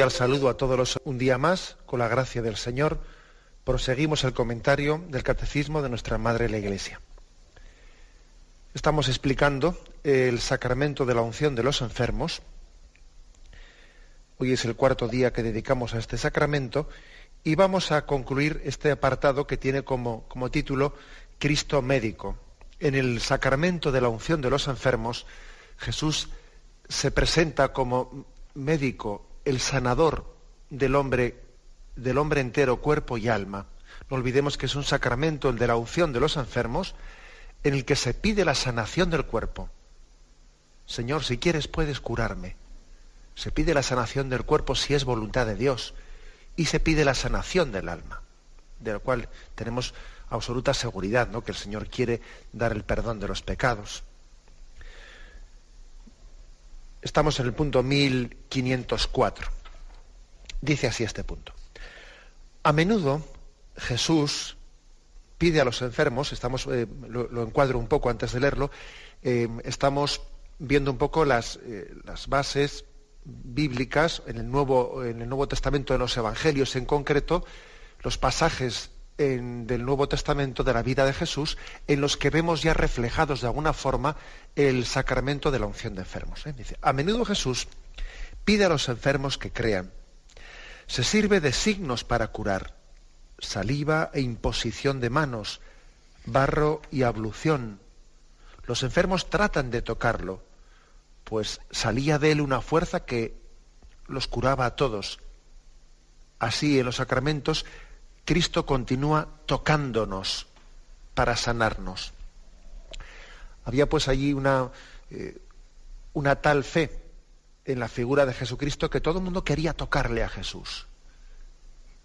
cordial saludo a todos los. Un día más, con la gracia del Señor, proseguimos el comentario del Catecismo de nuestra Madre la Iglesia. Estamos explicando el sacramento de la unción de los enfermos. Hoy es el cuarto día que dedicamos a este sacramento y vamos a concluir este apartado que tiene como título Cristo médico. En el sacramento de la unción de los enfermos, Jesús se presenta como médico, el sanador del hombre entero, cuerpo y alma. No olvidemos que es un sacramento, el de la unción de los enfermos, en el que se pide la sanación del cuerpo. Señor, si quieres puedes curarme. Se pide la sanación del cuerpo si es voluntad de Dios, y se pide la sanación del alma, de lo cual tenemos absoluta seguridad, ¿no?, que el Señor quiere dar el perdón de los pecados. Estamos en el punto 1504. Dice así este punto. A menudo Jesús pide a los enfermos, lo encuadro un poco antes de leerlo, estamos viendo un poco las bases bíblicas en el Nuevo Testamento, de los Evangelios en concreto, los pasajes del Nuevo Testamento de la vida de Jesús en los que vemos ya reflejados de alguna forma el sacramento de la unción de enfermos. Dice, a menudo Jesús pide a los enfermos que crean. Se sirve de signos para curar, saliva e imposición de manos, barro y ablución. Los enfermos tratan de tocarlo, pues salía de él una fuerza que los curaba a todos. Así, en los sacramentos, Cristo continúa tocándonos para sanarnos. Había pues allí una tal fe en la figura de Jesucristo que todo el mundo quería tocarle a Jesús.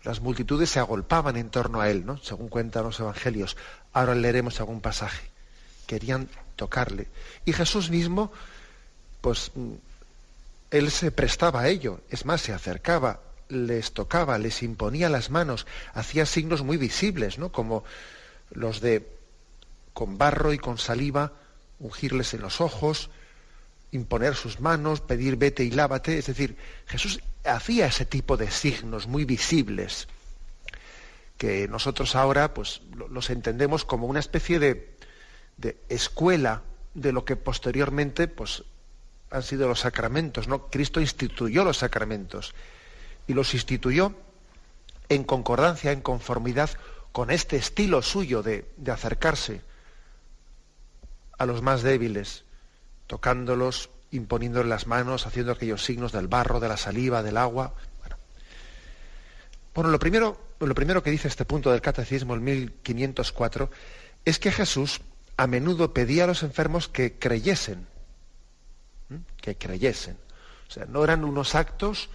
Las multitudes se agolpaban en torno a él, ¿no?, según cuentan los evangelios. Ahora leeremos algún pasaje. Querían tocarle. Y Jesús mismo, pues, él se prestaba a ello. Es más, se acercaba, les tocaba, les imponía las manos, hacía signos muy visibles, ¿no?, como los de con barro y con saliva ungirles en los ojos, imponer sus manos, pedir vete y lávate. Es decir, Jesús hacía ese tipo de signos muy visibles que nosotros ahora pues los entendemos como una especie de escuela de lo que posteriormente pues han sido los sacramentos, ¿no? Cristo instituyó los sacramentos y los instituyó en concordancia, en conformidad con este estilo suyo de acercarse a los más débiles, tocándolos, imponiéndoles las manos, haciendo aquellos signos del barro, de la saliva, del agua. Bueno, lo primero que dice este punto del Catecismo, el 1504, es que Jesús a menudo pedía a los enfermos que creyesen. Que creyesen. O sea, no eran unos actos,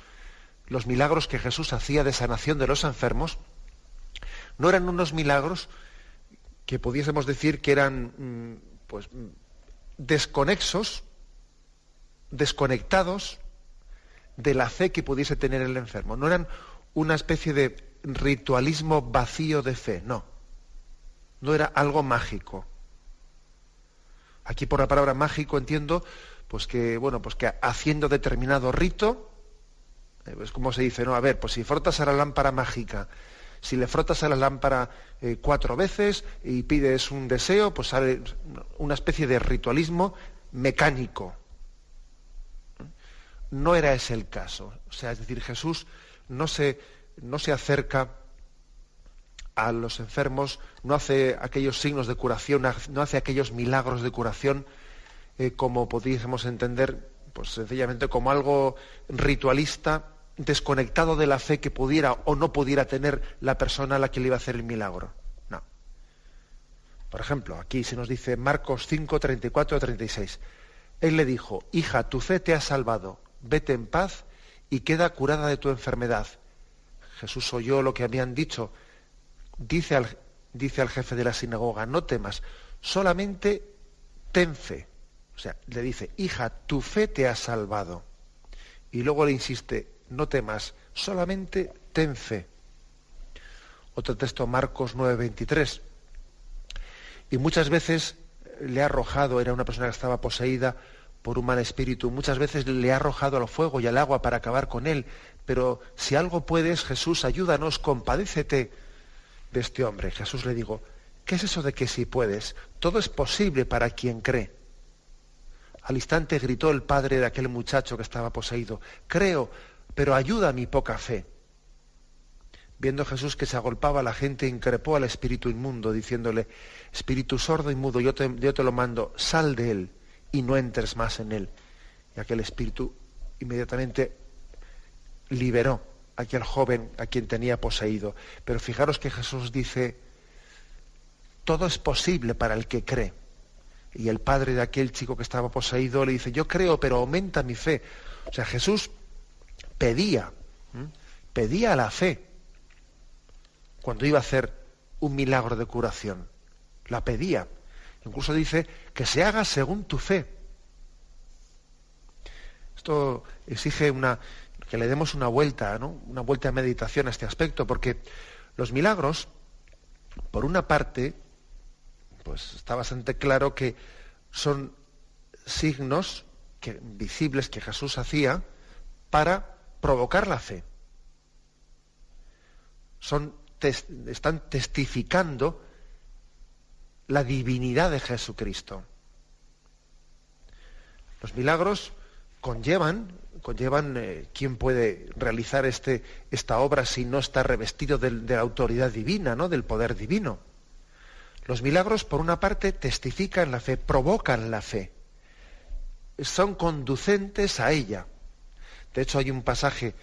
los milagros que Jesús hacía de sanación de los enfermos, no eran unos milagros que pudiésemos decir que eran pues desconexos, desconectados de la fe que pudiese tener el enfermo. No eran una especie de ritualismo vacío de fe, no era algo mágico. Aquí por la palabra mágico entiendo pues que haciendo determinado rito, es como se dice, ¿no? A ver, pues si frotas a la lámpara mágica, si le frotas a la lámpara 4 veces y pides un deseo, pues sale una especie de ritualismo mecánico. No era ese el caso. O sea, es decir, Jesús no se acerca a los enfermos, no hace aquellos signos de curación, no hace aquellos milagros de curación como pudiésemos entender, pues sencillamente como algo ritualista, desconectado de la fe que pudiera o no pudiera tener la persona a la que le iba a hacer el milagro. No. Por ejemplo, aquí se nos dice Marcos 5, 34 36. Él le dijo, hija, tu fe te ha salvado, vete en paz y queda curada de tu enfermedad. Jesús oyó lo que habían dicho. Dice al jefe de la sinagoga, no temas, solamente ten fe. O sea, le dice, hija, tu fe te ha salvado. Y luego le insiste, no temas, solamente ten fe. Otro texto, Marcos 9:23. Y muchas veces le ha arrojado, era una persona que estaba poseída por un mal espíritu, muchas veces le ha arrojado al fuego y al agua para acabar con él, pero si algo puedes, Jesús, ayúdanos, compadécete de este hombre. Jesús le dijo, ¿qué es eso de que si puedes? Todo es posible para quien cree. Al instante gritó el padre de aquel muchacho que estaba poseído, creo, pero ayuda a mi poca fe. Viendo Jesús que se agolpaba a la gente, increpó al espíritu inmundo, diciéndole, espíritu sordo y mudo, yo te lo mando, sal de él y no entres más en él. Y aquel espíritu inmediatamente liberó a aquel joven a quien tenía poseído. Pero fijaros que Jesús dice, todo es posible para el que cree. Y el padre de aquel chico que estaba poseído le dice, yo creo, pero aumenta mi fe. O sea, Jesús pedía la fe cuando iba a hacer un milagro de curación. La pedía. Incluso dice, que se haga según tu fe. Esto exige que le demos una vuelta, ¿no? Una vuelta de meditación a este aspecto, porque los milagros, por una parte, pues está bastante claro que son signos visibles que Jesús hacía para provocar la fe. Están testificando la divinidad de Jesucristo. Los milagros conllevan quién puede realizar esta obra si no está revestido de la autoridad divina, ¿no? Del poder divino. Los milagros, por una parte, testifican la fe, provocan la fe, son conducentes a ella. De hecho, hay un pasaje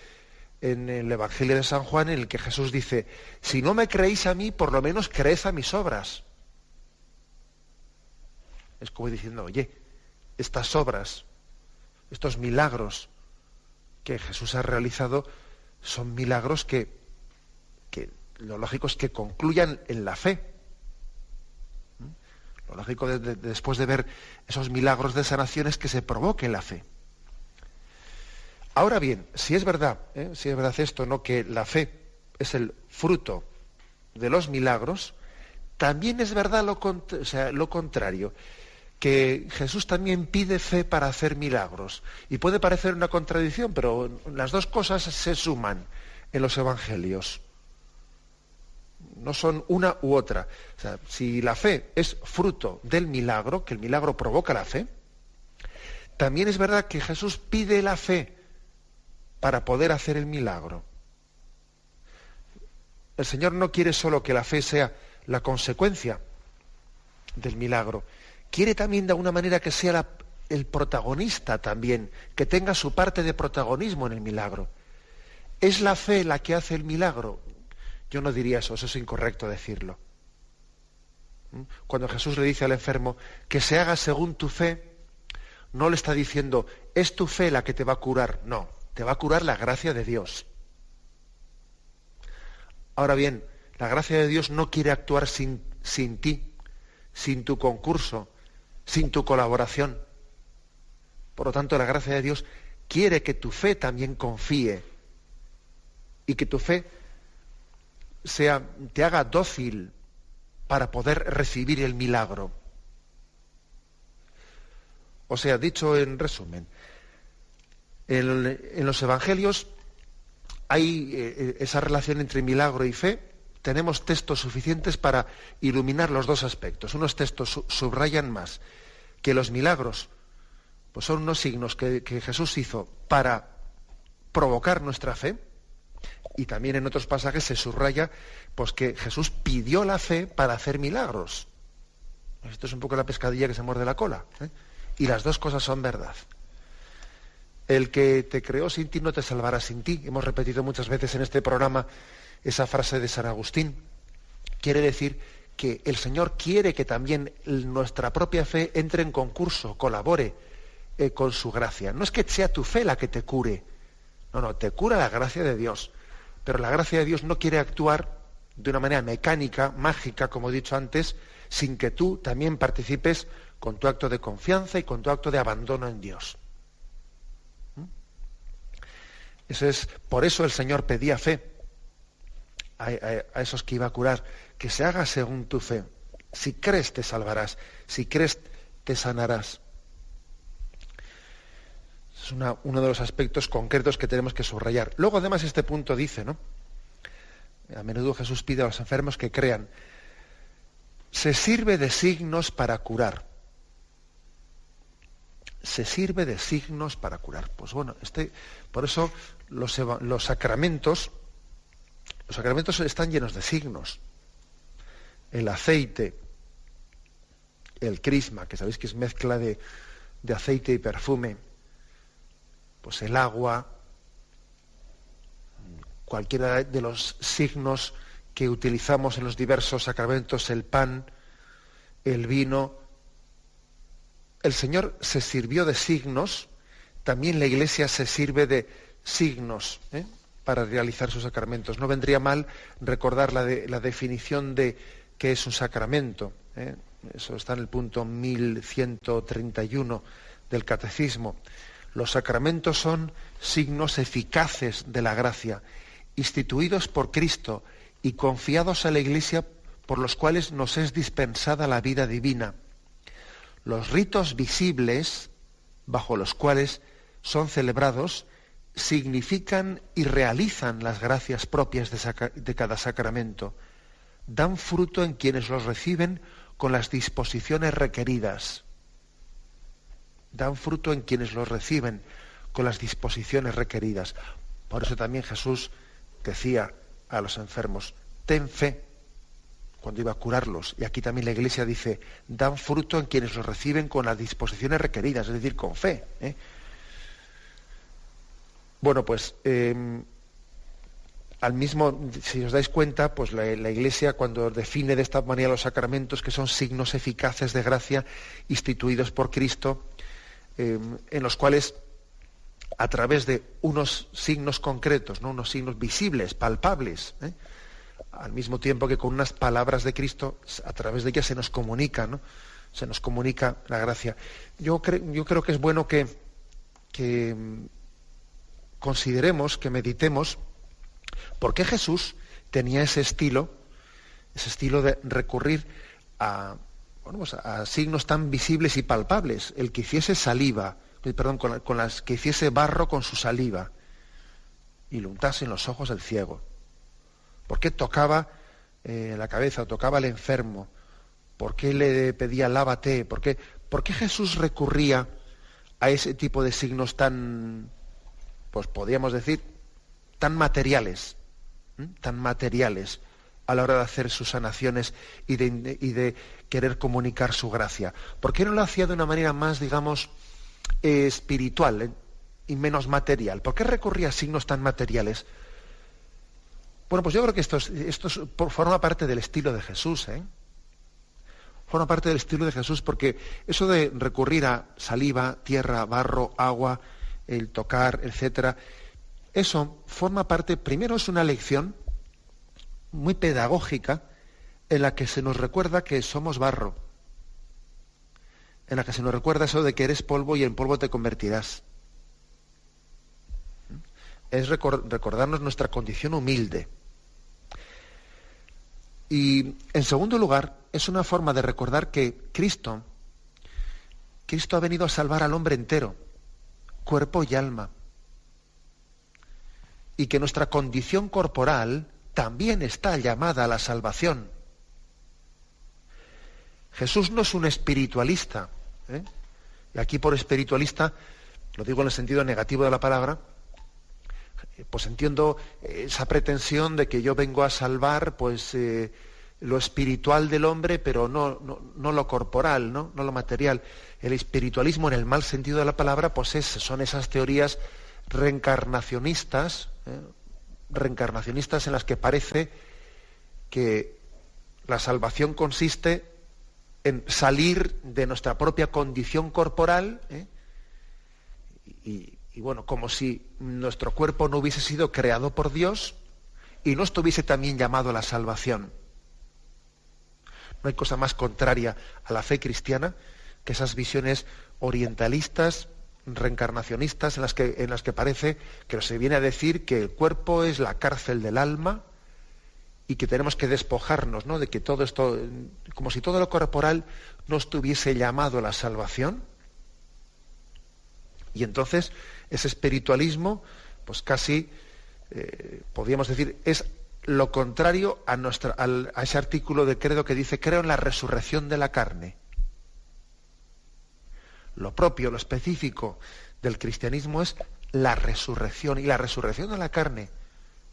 en el Evangelio de San Juan en el que Jesús dice, si no me creéis a mí, por lo menos creed a mis obras. Es como diciendo, oye, estas obras, estos milagros que Jesús ha realizado, son milagros que lo lógico es que concluyan en la fe. Lo lógico después de ver esos milagros de sanación es que se provoque la fe. Ahora bien, si es verdad esto, ¿no? Que la fe es el fruto de los milagros, también es verdad lo contrario, que Jesús también pide fe para hacer milagros. Y puede parecer una contradicción, pero las dos cosas se suman en los evangelios. No son una u otra. O sea, si la fe es fruto del milagro, que el milagro provoca la fe, también es verdad que Jesús pide la fe para poder hacer el milagro. El Señor no quiere solo que la fe sea la consecuencia del milagro, quiere también de alguna manera que sea el protagonista también, que tenga su parte de protagonismo en el milagro. ¿Es la fe la que hace el milagro? Yo no diría eso es incorrecto decirlo. Cuando Jesús le dice al enfermo que se haga según tu fe, no le está diciendo, es tu fe la que te va a curar, no, te va a curar la gracia de Dios. Ahora bien, la gracia de Dios no quiere actuar sin ti, sin tu concurso, sin tu colaboración. Por lo tanto, la gracia de Dios quiere que tu fe también confíe y que tu fe te haga dócil para poder recibir el milagro. O sea, dicho en resumen, en los evangelios hay esa relación entre milagro y fe. Tenemos textos suficientes para iluminar los dos aspectos. Unos textos subrayan más que los milagros pues son unos signos que Jesús hizo para provocar nuestra fe, y también en otros pasajes se subraya pues que Jesús pidió la fe para hacer milagros. Esto es un poco la pescadilla que se muerde la cola, ¿eh? Y las dos cosas son verdad. El que te creó sin ti no te salvará sin ti. Hemos repetido muchas veces en este programa esa frase de San Agustín. Quiere decir que el Señor quiere que también nuestra propia fe entre en concurso, colabore con su gracia. No es que sea tu fe la que te cure, no, te cura la gracia de Dios. Pero la gracia de Dios no quiere actuar de una manera mecánica, mágica, como he dicho antes, sin que tú también participes con tu acto de confianza y con tu acto de abandono en Dios. Por eso el Señor pedía fe a esos que iba a curar, que se haga según tu fe. Si crees te salvarás, si crees te sanarás. Es uno de los aspectos concretos que tenemos que subrayar. Luego, además, este punto dice, ¿no? A menudo Jesús pide a los enfermos que crean. Se sirve de signos para curar. Se sirve de signos para curar. Pues bueno, por eso los sacramentos están llenos de signos. El aceite, el crisma, que sabéis que es mezcla de aceite y perfume, pues el agua, cualquiera de los signos que utilizamos en los diversos sacramentos, el pan, el vino. El Señor se sirvió de signos, también la Iglesia se sirve de signos para realizar sus sacramentos. No vendría mal recordar la definición de qué es un sacramento. Eso está en el punto 1131 del Catecismo. Los sacramentos son signos eficaces de la gracia, instituidos por Cristo y confiados a la Iglesia, por los cuales nos es dispensada la vida divina. Los ritos visibles, bajo los cuales son celebrados, significan y realizan las gracias propias de cada sacramento. Dan fruto en quienes los reciben con las disposiciones requeridas. Dan fruto en quienes los reciben con las disposiciones requeridas. Por eso también Jesús decía a los enfermos, ten fe, cuando iba a curarlos. Y aquí también la Iglesia dice, dan fruto en quienes los reciben con las disposiciones requeridas, es decir, con fe. Bueno, pues si os dais cuenta, pues la Iglesia, cuando define de esta manera los sacramentos, que son signos eficaces de gracia instituidos por Cristo, en los cuales, a través de unos signos concretos, ¿no? Unos signos visibles, palpables, al mismo tiempo que con unas palabras de Cristo, a través de ellas se nos comunica, ¿no? Se nos comunica la gracia. Yo creo que es bueno que consideremos, que meditemos, por qué Jesús tenía ese estilo de recurrir a signos tan visibles y palpables. El que hiciese con las que hiciese barro con su saliva y lo untase en los ojos del ciego. ¿Por qué tocaba la cabeza o tocaba al enfermo? ¿Por qué le pedía lávate? ¿Por qué Jesús recurría a ese tipo de signos tan, pues podríamos decir, tan materiales a la hora de hacer sus sanaciones y de querer comunicar su gracia? ¿Por qué no lo hacía de una manera más, digamos, espiritual y menos material? ¿Por qué recurría a signos tan materiales? Bueno, pues yo creo que esto forma parte del estilo de Jesús, Forma parte del estilo de Jesús, porque eso de recurrir a saliva, tierra, barro, agua, el tocar, etcétera, eso forma parte, primero es una lección muy pedagógica en la que se nos recuerda que somos barro, en la que se nos recuerda eso de que eres polvo y en polvo te convertirás. Es recordarnos nuestra condición humilde. Y en segundo lugar, es una forma de recordar que Cristo ha venido a salvar al hombre entero, cuerpo y alma, y que nuestra condición corporal también está llamada a la salvación. Jesús no es un espiritualista, y aquí por espiritualista, lo digo en el sentido negativo de la palabra, pues entiendo esa pretensión de que yo vengo a salvar pues lo espiritual del hombre, pero no lo corporal, no lo material. El espiritualismo en el mal sentido de la palabra, pues son esas teorías reencarnacionistas en las que parece que la salvación consiste en salir de nuestra propia condición corporal, y bueno, como si nuestro cuerpo no hubiese sido creado por Dios y no estuviese también llamado a la salvación. No hay cosa más contraria a la fe cristiana que esas visiones orientalistas, reencarnacionistas, en las que parece que se viene a decir que el cuerpo es la cárcel del alma y que tenemos que despojarnos, ¿no?, de que todo esto, como si todo lo corporal no estuviese llamado a la salvación. Y entonces Ese espiritualismo, pues casi, podríamos decir, es lo contrario a ese artículo de credo que dice: creo en la resurrección de la carne. Lo propio, lo específico del cristianismo es la resurrección, y la resurrección de la carne,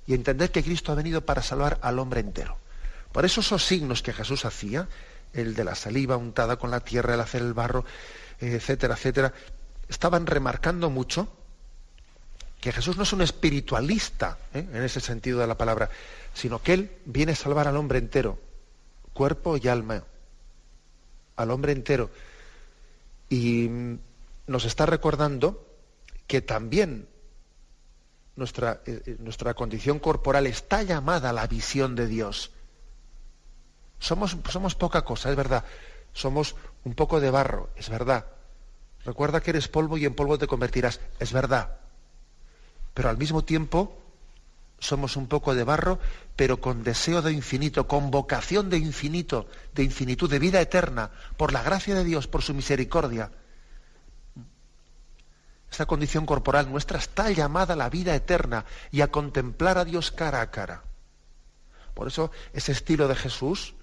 y entender que Cristo ha venido para salvar al hombre entero. Por eso esos signos que Jesús hacía, el de la saliva untada con la tierra, el hacer el barro, etcétera, etcétera, estaban remarcando mucho que Jesús no es un espiritualista, en ese sentido de la palabra, sino que Él viene a salvar al hombre entero, cuerpo y alma, al hombre entero. Y nos está recordando que también nuestra condición corporal está llamada a la visión de Dios. Somos poca cosa, es verdad. Somos un poco de barro, es verdad. Recuerda que eres polvo y en polvo te convertirás, es verdad. Pero al mismo tiempo somos un poco de barro, pero con deseo de infinito, con vocación de infinito, de infinitud, de vida eterna, por la gracia de Dios, por su misericordia. Esta condición corporal nuestra está llamada a la vida eterna y a contemplar a Dios cara a cara. Por eso ese estilo de Jesús,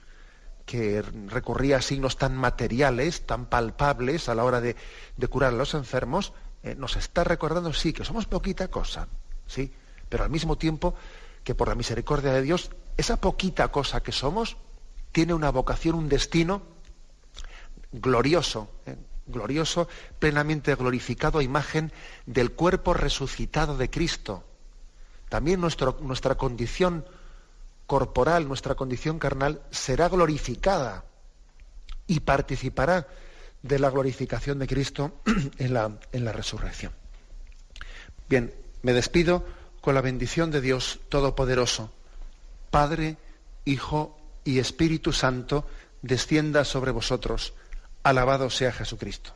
que recurría a signos tan materiales, tan palpables a la hora de curar a los enfermos, nos está recordando, sí, que somos poquita cosa, sí, pero al mismo tiempo que por la misericordia de Dios, esa poquita cosa que somos tiene una vocación, un destino glorioso, glorioso, plenamente glorificado a imagen del cuerpo resucitado de Cristo. También nuestra condición corporal, nuestra condición carnal, será glorificada y participará de la glorificación de Cristo en la resurrección. Bien, me despido con la bendición de Dios Todopoderoso, Padre, Hijo y Espíritu Santo, descienda sobre vosotros. Alabado sea Jesucristo.